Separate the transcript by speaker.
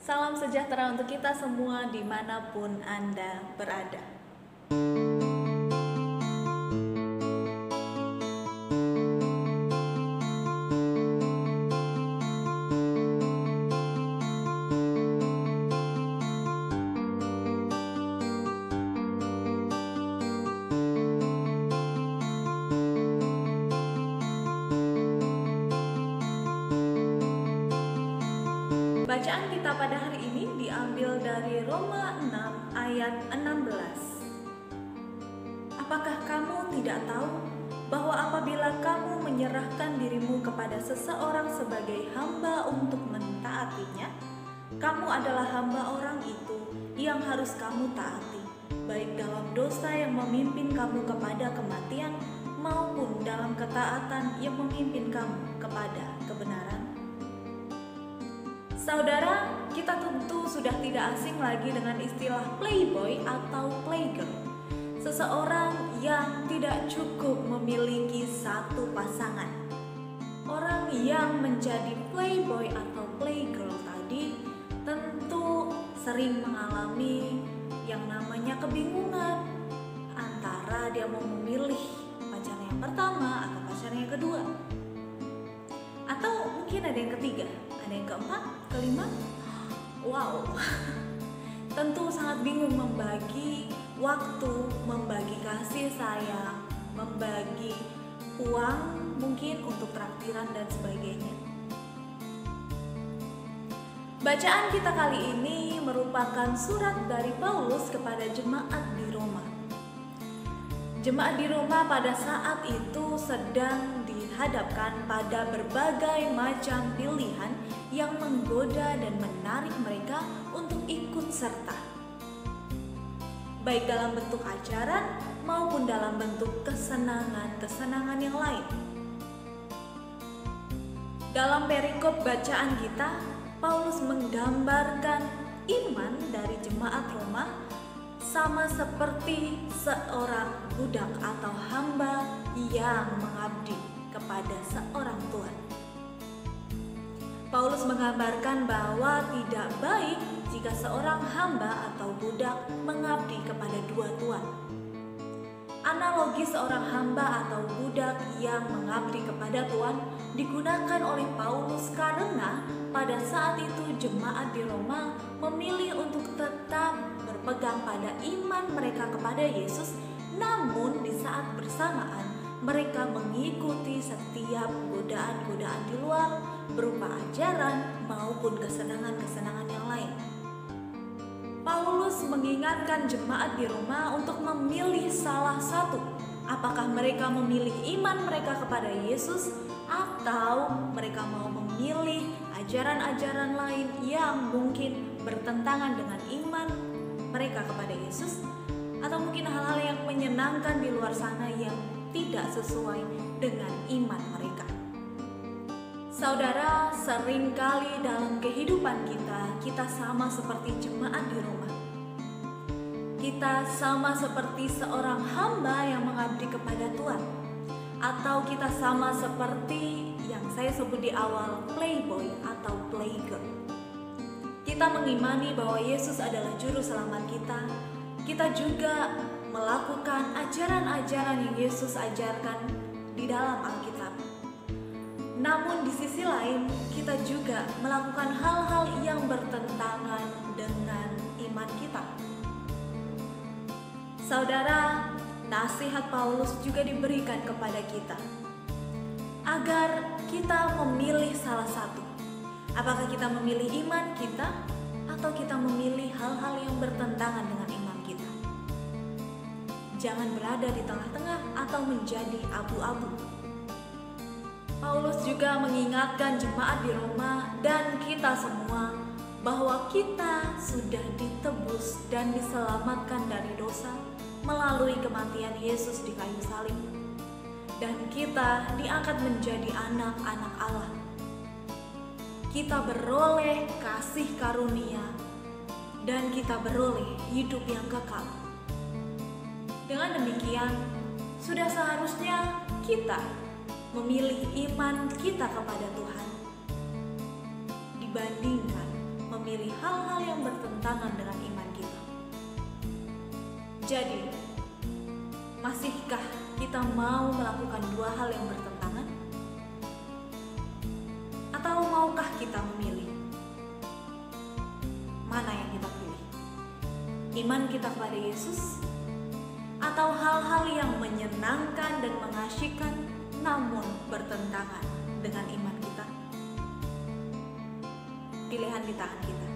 Speaker 1: Salam sejahtera untuk kita semua dimanapun Anda berada. Bacaan kita pada hari ini diambil dari Roma 6 ayat 16. Apakah kamu tidak tahu bahwa apabila kamu menyerahkan dirimu kepada seseorang sebagai hamba untuk mentaatinya, kamu adalah hamba orang itu yang harus kamu taati, baik dalam dosa yang memimpin kamu kepada kematian maupun dalam ketaatan yang memimpin kamu kepada kebenaran. Saudara, kita tentu sudah tidak asing lagi dengan istilah playboy atau playgirl. Seseorang yang tidak cukup memiliki satu pasangan. Orang yang menjadi playboy atau playgirl tadi tentu sering mengalami yang namanya kebingungan antara dia mau memilih pacarnya yang pertama atau pacarnya yang kedua. Atau mungkin ada yang ketiga, ada yang keempat, kelima. Wow, tentu sangat bingung membagi waktu, membagi kasih sayang, membagi uang mungkin untuk traktiran dan sebagainya. Bacaan kita kali ini merupakan surat dari Paulus kepada jemaat di Roma. Jemaat di Roma pada saat itu sedang dihadapkan pada berbagai macam pilihan yang menggoda dan menarik mereka untuk ikut serta, baik dalam bentuk ajaran maupun dalam bentuk kesenangan yang lain. Dalam perikop bacaan kita, Paulus menggambarkan iman dari jemaat Roma sama seperti seorang budak atau hamba yang mengabdi kepada seorang tuan. Paulus menggambarkan bahwa tidak baik jika seorang hamba atau budak mengabdi kepada dua tuan. Analogi seorang hamba atau budak yang mengabdi kepada tuan digunakan oleh Paulus karena pada saat itu jemaat di Roma memilih untuk tetap berpegang pada iman mereka kepada Yesus, namun di saat bersamaan mereka mengikuti setiap godaan-godaan di luar berupa ajaran maupun kesenangan-kesenangan yang lain. Paulus mengingatkan jemaat di Roma untuk memilih salah satu. Apakah mereka memilih iman mereka kepada Yesus atau mereka mau memilih ajaran-ajaran lain yang mungkin bertentangan dengan iman mereka kepada Yesus, atau mungkin hal-hal yang menyenangkan di luar sana yang tidak sesuai dengan iman mereka. Saudara, seringkali dalam kehidupan kita sama seperti jemaat di Roma. Kita sama seperti seorang hamba yang mengabdi kepada Tuhan, atau kita sama seperti yang saya sebut di awal, playboy atau playgirl. Kita mengimani bahwa Yesus adalah juru selamat kita. Kita juga melakukan ajaran-ajaran yang Yesus ajarkan di dalam Alkitab. Namun di sisi lain, kita juga melakukan hal-hal yang bertentangan dengan iman kita. Saudara, nasihat Paulus juga diberikan kepada kita agar kita memilih salah satu. Apakah kita memilih iman kita atau kita memilih hal-hal yang bertentangan dengan iman kita? Jangan berada di tengah-tengah atau menjadi abu-abu. Paulus juga mengingatkan jemaat di Roma dan kita semua bahwa kita sudah ditebus dan diselamatkan dari dosa melalui kematian Yesus di kayu salib. Dan kita diangkat menjadi anak-anak Allah. Kita beroleh kasih karunia dan kita beroleh hidup yang kekal. Dengan demikian, sudah seharusnya kita memilih iman kita kepada Tuhan dibandingkan memilih memilih hal-hal yang bertentangan dengan iman kita. Jadi, masihkah kita mau melakukan dua hal yang bertentangan? Atau maukah kita memilih? Mana yang kita pilih? Iman kita kepada Yesus atau hal-hal yang menyenangkan dan mengasyikkan namun bertentangan dengan iman kita? Pilihan di tangan kita.